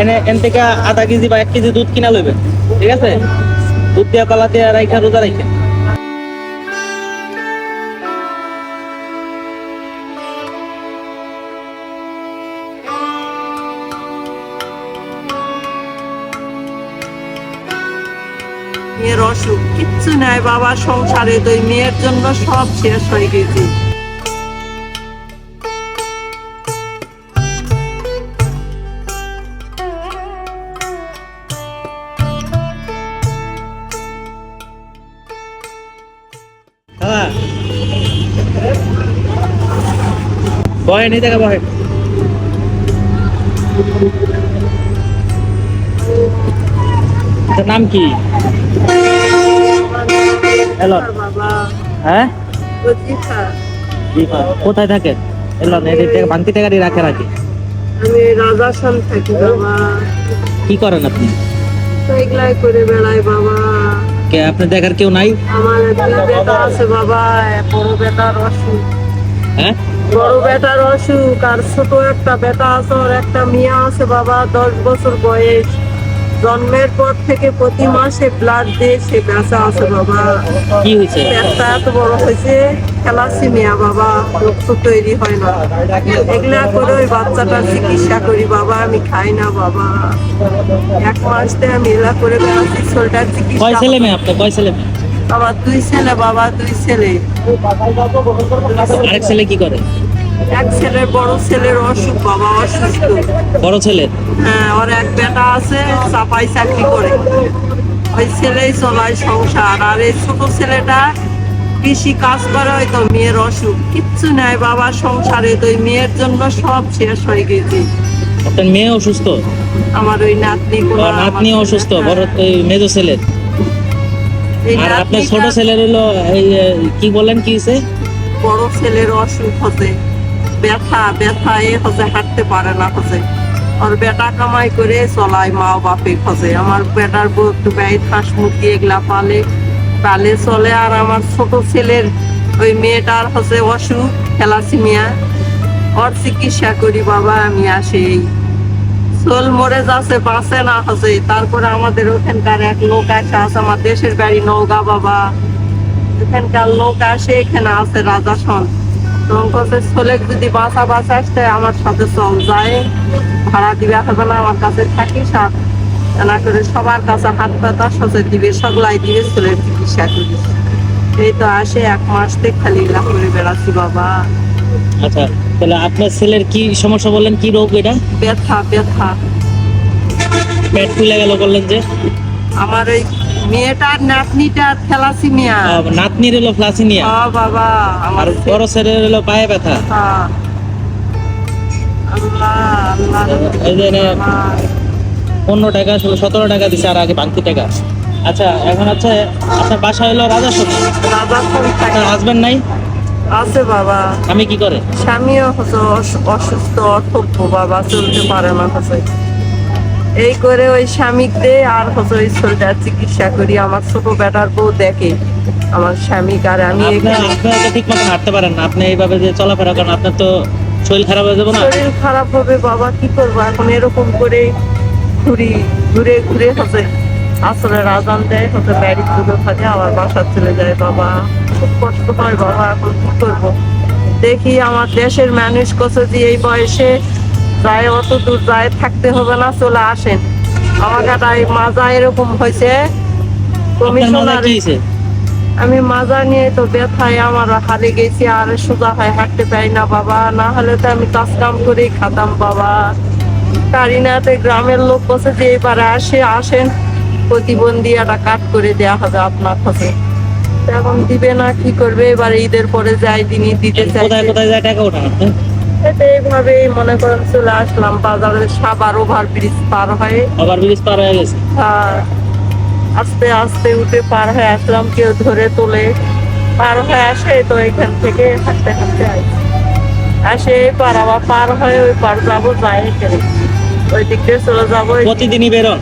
এনে এন থেকে আধা কেজি বা 1 কেজি দুধ কিনা লইবেন, ঠিক আছে? দুধ দিয়া কলা দিয়া রাইখা রোজা রাইখা। মেয়ের অসুখ কিচ্ছু নাই বাবা সংসারে, তো মেয়ের জন্য সব শেষ হয়ে গেছে। হ্যাঁ বহেন, এই জায়গা বহেন। তোর নাম কি? হ্যালো। বাবা হ্যাঁ রজিফা, দীপা কোথায় থাকে? এলো না, এদিক থেকে ভাঙতি টাকাটি রাখে রাখি। আমি রাজাসান থাকি বাবা। কি করেন আপনি? তো এগুলাই করে বেড়াই বাবা। কে আপনি দেখার কেউ নাই? আমার দুই বেটা আছে বাবা, বড় বেটার অসুখ, হ্যাঁ বড় বেটার অসুখ, আর ছোট একটা বেটা আছে, ওর একটা মেয়ে আছে বাবা, 10 বছর বয়স। জন্মের পর থেকে প্রতি মাসে ব্লাড দিয়ে সে বেঁচা আছে বাবা। কি হয়েছে? পেটটা এত বড় হয়েছে, থ্যালাসেমিয়া বাবা, রক্ত তৈরি হয় না। এগুলা করে ওই বাচ্চাটার চিকিৎসা করি বাবা, আমি খাই না বাবা। 1 মাস থেকে আমি এগুলা করে বেড়াচ্ছি, শরীরটার কয় চিকিৎসা। ছেলে মেয়ে আপনার? কয় ছেলে মেয়ে? আমার 2 ছেলে বাবা, 2 ছেলে। আরেক ছেলে কি করে? এক ছেলের, বড় ছেলের অসুখ বাবা, অসুস্থ। বড় ছেলে? হ্যাঁ, ওর এক বেটা আছে, চাপাই চাকরি করে, ওই ছেলেই চলায় সংসার। আর এই ছোট ছেলেটা কৃষি কাজ করে, হয়তো মেয়ের অসুখ কিচ্ছু নাই বাবা সংসারে, তো ওই মেয়ের জন্য সব শেষ হয়ে গেছে। আপনার মেয়ে অসুস্থ? আমার ওই নাতনি নাতনি অসুস্থ, বড় ওই মেজো ছেলের। আর আপনার ছোট ছেলের হলো এই কি বলেন, কি হয়েছে? বড় ছেলের অসুখ হচ্ছে, ব্যথা ব্যথা এ হচ্ছে, হাঁটতে পারে না হচ্ছে। ওর বেটা কামাই করে চলায়, মা বাপে খোঁজে। আমার বেটার বউ একটু ব্যয় হাঁস মুরগি এগুলা পালে পালে চলে। আর আমার ছোট ছেলের ওই মেয়েটার হচ্ছে অসুখ, থ্যালাসেমিয়া, ওর চিকিৎসা করি বাবা আমি। আসি চোল মরে যাচ্ছে, বাঁচে না হচ্ছে। তারপরে আমাদের ওখানকার এক লোক আসে, আমার দেশের বাড়ি নওগাঁ বাবা, এখানকার লোক আসে, এখানে আছে রাজাসন। তখন কাছে ছোলে যদি বাঁচা বাঁচা আসতে আমার সাথে চল যায়, ভাড়া দিবে হবে না, আমার কাছে থাকিস। আর না করে সবার কাছে হাত পাতা সচে দিবে, সগলাই দিবে, ছেলের চিকিৎসা করি। এই তো আসে 1 মাস থেকে খালি এলা করে বেড়াচ্ছি বাবা। আচ্ছা, তাহলে আপনার ছেলের কি সমস্যা বললেন? কি রোগ এটা? ব্যথা ব্যথা। পেট ফুলে গেল বললেন যে? আমার ওই মেয়েটার নাতনিটার থ্যালাসেমিয়া। নাতনির হলো থ্যালাসেমিয়া? হ্যাঁ বাবা। আমার আর বড় ছেলের হলো পায়ে ব্যথা? হ্যাঁ। আল্লাহ আল্লাহ। এই যে 15 টাকা 17 টাকা দিছে, আর আগে ভাঙতি টাকা। আচ্ছা, এখন হচ্ছে আপনার বাসা হলো রাজাসন? রাজাসন থাকে। আপনার হাজবেন্ড নাই? আছে বাবা। আমি কি করে? স্বামীও হচ্ছে অসুস্থ, অসভ্য বাবা, চলতে পারে না হচ্ছে। এই করে ওই স্বামীক দে, আর হচ্ছে ওই শরীরটার চিকিৎসা করি। আমার ছোট বেটার বউ দেখে আমার স্বামীক। আর আমি ঠিক মতো হাঁটতে পারেন না আপনি, এইভাবে যে চলাফেরা করেন, আপনার তো শরীর খারাপ হয়ে যাবে না? শরীর খারাপ হবে বাবা, কি করবো এখন? এরকম করে ঘুরে ঘুরে হচ্ছে আসলে আজান দেয়, হচ্ছে বাড়ি পুজো থাকে, আবার বাসা চলে যায় বাবা। খুব কষ্ট হয় বাবা, এখন কি করবো? দেখি আমার দেশের মানুষ করছে যে এই বয়সে যায়, অত দূর যায় থাকতে হবে না, চলে আসেন। আমার গাটাই মাজা এরকম হয়েছে, কমিশনার। আমি মাজা নিয়ে তো ব্যথায় আমার হারে গেছি, আর সোজা হয় হাঁটতে পারি না বাবা। না হলে তো আমি কাজ কাম করেই খাতাম বাবা। কারিনাতে গ্রামের লোক বসে যে এবারে আসেন, প্রতিবন্ধী একটা কাট করে দেওয়া হবে আপনার কাছে। এখন দিবে না, কি করবে? এবার ঈদের পরে যাই, দিনই দিতে চাই। কোথায় যায় টাকা ওঠান? এইভাবেই মনে করেন চলে আসলাম বাজারে, সাবার ওভার ব্রিজ পার হয়ে। ওভার ব্রিজ পার হয়ে গেছে? হ্যাঁ, আস্তে আস্তে উঠে পার হয়ে আসলাম, কেউ ধরে তোলে, পার হয়ে আসে। তো এখান থেকে হাঁটতে হাঁটতে আসে পার, আবার পার হয়ে ওই পার যাবো, যাই ওই দিক দিয়ে চলে যাবো। প্রতিদিনই বেরোন?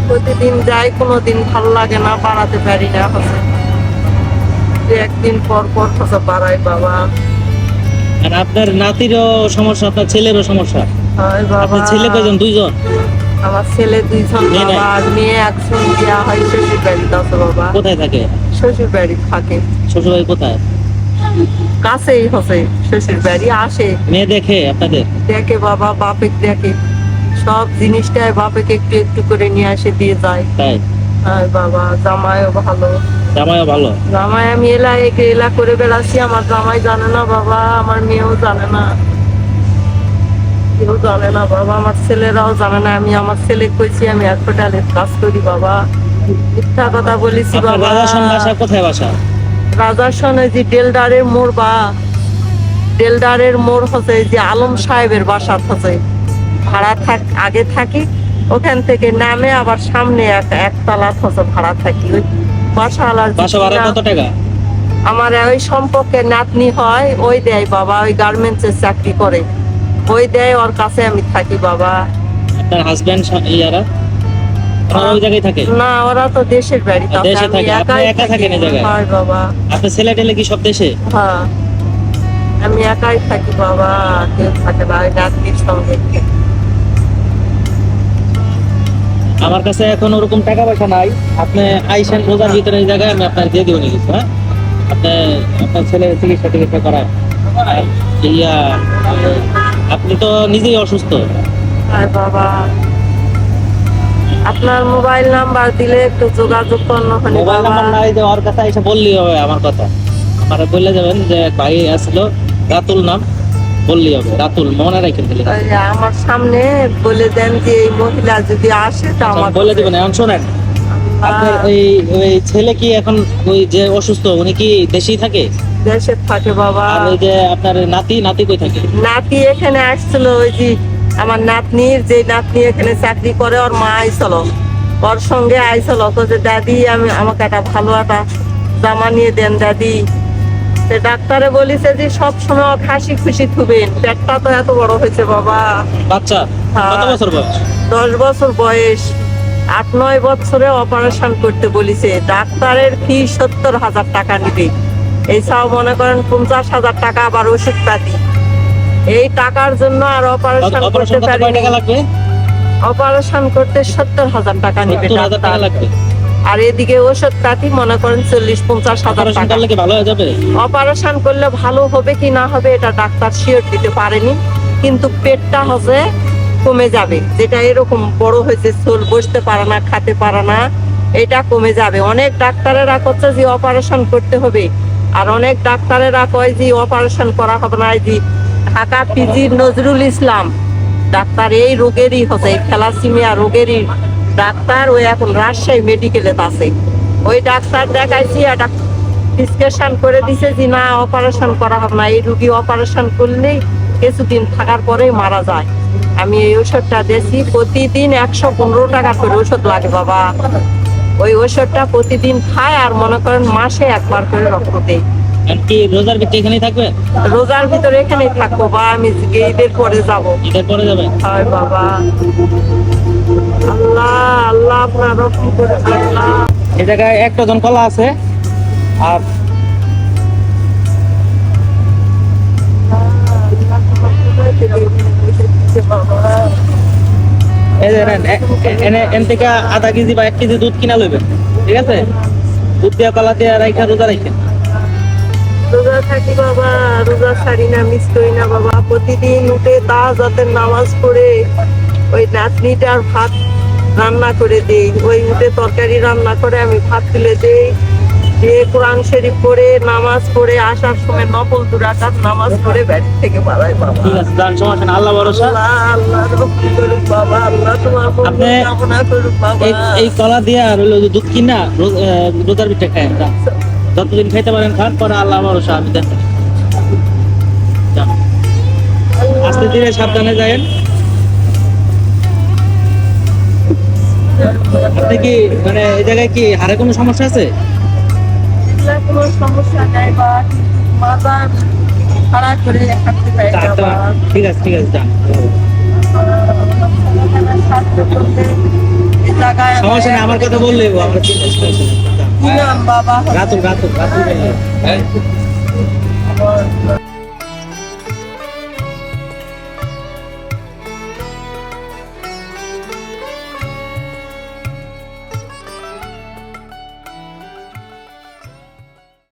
প্রতিদিন যাই, কোনোদিন ভালো লাগে না, বাড়াতে পারি না হচ্ছে। একদিন পর পর হচ্ছে বাড়াই বাবা। আর আপনার নাতিরও সমস্যা, আপনার ছেলেরও সমস্যা? হয় বাবা। আপনার ছেলে কয়জন? 2 জন? আমার ছেলে দুইজন মেয়ে নাই? বাবা আর মেয়ে একজন বিয়া হয় শ্বশুর বাড়িতে আছে বাবা। কোথায় থাকে? শ্বশুর বাড়ি থাকে, শ্বশুরবাড়ি কোথায়? কাছেই হচ্ছে শ্বশুর বাড়ি, আসে মেয়ে দেখে আপনাদের? দেখে বাবা, বাপেক দেখে, সব জিনিসটাই বাপেকে একটু একটু করে নিয়ে আসে দিয়ে যায়। তাই? আর বাবা জামাইও ভালো, জামাইও ভালো? জামাই আমি এলা করে বেড়াচ্ছি, আমার জামাই জানে না বাবা, আমার মেয়েও জানে না, কেউ জানে না বাবা, আমার ছেলেরাও জানে না। আমি আমার ছেলে কইছি আমি হসপিটালে কাজ করি বাবা, মিথ্যা কথা বলেছি আপনার বাবা। রাজাসন বাসা কোথায় বাসা? রাজাসন ওই যে ডেলদারের মোড়, বা ডেলদারের মোড় হচ্ছে এই যে আলম সাহেবের বাসা হচ্ছে, ভাড়া আগে থাকি, ওখান থেকে নামে আবার সামনে একতলা হচ্ছে ভাড়া থাকি। ওই বাসাওয়ালার বাসা ভাড়া কত টাকা? আমার ওই সম্পর্কে নাতনি হয়, ওই দেয় বাবা, ওই গার্মেন্টস এর চাকরি করে, ওই দেয়, ওর কাছে আমি থাকি বাবা। আপনার হাজবেন্ড ইয়ারা ওরা ওই জায়গায় থাকে? না, ওরা তো দেশের বাড়িতে আছে, দেশে আমি থাকে, আপনি একাই একা থাকি। থাকেন এই জায়গায়? হয় বাবা, আপনার ছেলে টেলে কি সব দেশে? হ্যাঁ আমি একাই থাকি বাবা, কেউ থাকে না, ওই নাতনির সঙ্গে। আমার কাছে এখন ওরকম টাকা পয়সা নাই, আপনি আইসেন রোজার ভিতরে এই জায়গায় আমি আপনার দিয়ে দিব নি কিছু, হ্যাঁ? আপনি আপনার ছেলের চিকিৎসা টিকিৎসা করায়। আর ইয়া আপনি তো নিজেই অসুস্থ। আর বাবা আপনার মোবাইল নাম্বার দিলে একটু যোগাযোগ করলো হলে মোবাইল বাবা। নাম্বার নাই, যে ওর কাছে এসে বললেই হবে আমার কথা। আমার বললে যাবেন যে এক ভাই আসলো, রাতুল নাম, বললেই হবে, রাতুল, মনে রাখেন তাহলে। ওই যে আমার সামনে বলে দেন যে এই মহিলা যদি আসে তো আমার বলে দিবেন। এখন শোনেন, আপনার এই ওই ছেলে কি এখন ওই যে অসুস্থ উনি কি দেশেই থাকে? দেশে থাকে বাবা। আর ওই যে আপনার নাতি, নাতি কই থাকে? নাতি এখানে আসছিল, ওই যে আমার নাতনির যে নাতনি এখানে চাকরি করে, ওর মা আইছিল, ওর সঙ্গে আইছিল, তো যে দাদি আমাকে একটা ভালো একটা জামা নিয়ে দেন দাদি। সে ডাক্তারে বলিছে যে সব সময় ওকে হাসি খুশি থুবেন, পেটটা তো এত বড় হয়েছে বাবা। বাচ্চা হ্যাঁ। কত বছর বয়স? 10 বছর বয়স, 8-9 বছরে অপারেশন করতে বলিছে। ডাক্তারের ফি 70,000 টাকা নিবে, এইসব মনে করেন 50,000 টাকা আবার ওষুধ পাতি, এই টাকার জন্য আর অপারেশন অপারেশন করতে করতে কয় টাকা পারিনি। লাগবে? অপারেশন করতে 70,000 টাকা নিবে 70,000 টাকা ডাক্তার। লাগবে। আর এদিকে ওষুধ পাতি মনে করেন 40-50,000 অপারেশন টাকা। করলে কি ভালো হয়ে যাবে? অপারেশন করলে ভালো হবে কি না হবে এটা ডাক্তার শিওর দিতে পারেনি, কিন্তু পেটটা হচ্ছে কমে যাবে, যেটা এরকম বড় হয়েছে, চুল বসতে পারে না, খেতে পারে না, এটা কমে যাবে। অনেক ডাক্তারেরা করছে যে অপারেশন করতে হবে, আর অনেক ডাক্তারেরা কয় যে অপারেশন করা হবে না। এই যে ঢাকা পিজি নজরুল ইসলাম ডাক্তার এই রোগেরই হচ্ছে, থ্যালাসেমিয়া রোগেরই ডাক্তার, ওই এখন রাজশাহী মেডিকেলে আছে, ওই ডাক্তার দেখাইছি, একটা প্রেসক্রিপশন করে দিছে যে না অপারেশন করা হবে না, এই রুগী অপারেশন করলেই কিছুদিন থাকার পরেই মারা যায়। আমি এই ওষুধটা দিয়েছি, প্রতিদিন 115 টাকা করে ওষুধ লাগে বাবা। ওই ওষুধটা প্রতিদিন খায়, আর মনে করেন মাসে একবার করে রক্ত দেয়। আর কি রোজার ভিতরে এখানেই থাকবে? রোজার ভিতরে এখানেই থাকবো বা আমি ঈদের পরে যাবো। ঈদের পরে যাবেন? হয় বাবা। আল্লাহ আল্লাহ আপনার রক্ষা করে, আল্লাহ। এই জায়গায় একটা জন কলা আছে, আর এই যে এন থেকে আধা কেজি বা 1 কেজি দুধ কিনা লইবেন, ঠিক আছে? দুধ দিয়ে কলা দিয়ে রাইখা রোজা রাখেন। রোজা থাকি বাবা, রোজা ছাড়ি না, মিস করি না বাবা। প্রতিদিন উঠে তাহাজ্জুদের নামাজ পড়ে ওই নাতনিটার ভাত রান্না করে দেই, ওই উঠে তরকারি রান্না করে আমি ভাত তুলে দেই, দিয়ে কোরআন শরীফ পড়ে নামাজ পড়ে আসার সময় নফল 2 রাকাত নামাজ পড়ে বাড়ি থেকে বাড়াই বাবা। ঠিক আছে, যান, সমস্যা না, আল্লাহ ভরসা। আল্লাহ আল্লাহ রক্ষা করুক বাবা, আল্লাহ তোমার আপনি কামনা করুক বাবা। এই কলা দিয়ে আর হলো দুধ কিনা রোজার ভিতরে খায়, যতদিন খাইতে পারেন খান, পরে আল্লাহ ভরসা, আমি দেখেন। আস্তে ধীরে সাবধানে যায়েন। আপনি কি মানে এই জায়গায় কি হাড়ে কোনো সমস্যা আছে? কোনো সমস্যা নাই বা মাথা খারাপ করে হাঁটতে পারি না আচ্ছা, বা। ঠিক আছে, ঠিক আছে, যান। সমস্যা নেই, আমার কথা বললে আমরা চিন্তা করছি না। কি নাম বাবা? রাতুল, রাতুল, রাতুল।